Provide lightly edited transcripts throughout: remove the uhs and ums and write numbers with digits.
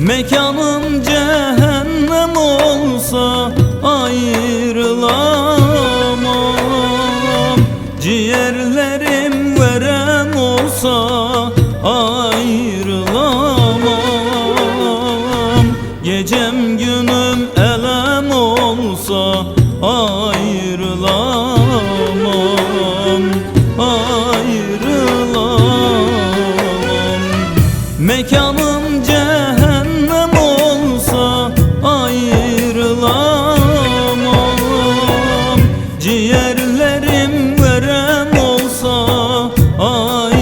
Mekanım cehennem olsa ayrılamam. Ciğerlerim verem olsa ayrılamam. Gecem günüm elem olsa ayrılamam, ayrılamam. Mekanım cehennem olsa ayrılamam. Ciğerlerim verem olsa ayrılamam.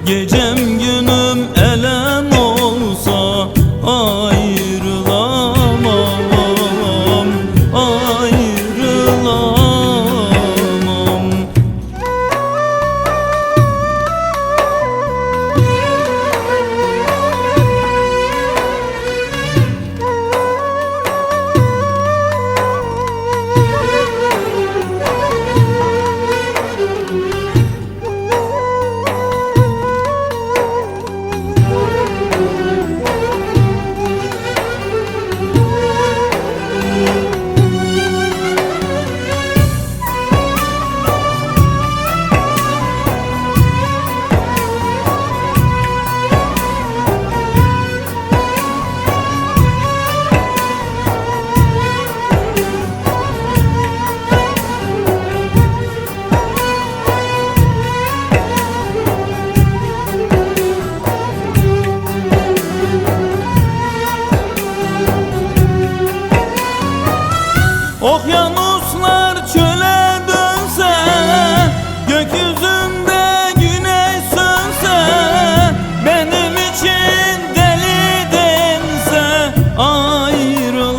Gecem günüm elem olsa ayrılamam, ayrılamam. Okyanuslar çöle dönse, gökyüzünde güneş sönse, benim için deli dense ayrılamam.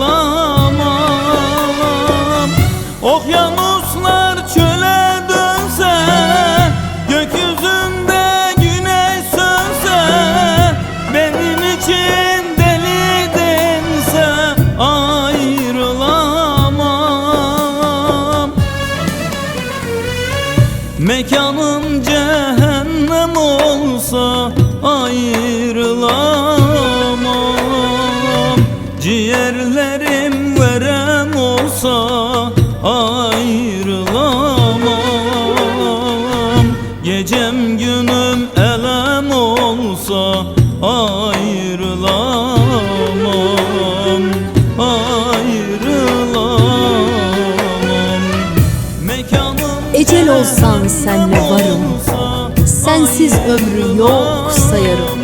Okyanuslar çöle dönse, gökyüzünde güneş sönse, benim için deli dense ayrılamam. Mekanım cehennem olsa ayrılamam. Ciğerlerim verem olsa ayrılamam. Gecem günüm elem olsa ayrılamam, ayrılamam. Mekanım Ecel olsan senle varım, sensiz ömrü yok sayarım.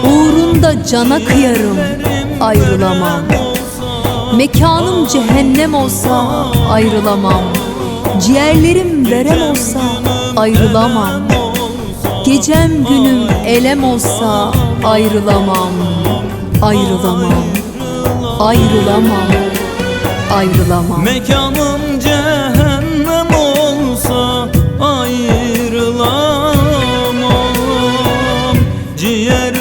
Uğrunda cana kıyarım, ayrılamam. Mekanım cehennem olsa ayrılamam. Ciğerlerim verem olsa ayrılamam. Gecem günüm elem olsa ayrılamam, ayrılamam, ayrılamam, ayrılamam. Mekanım cehennem olsa ayrılamam. Ciğer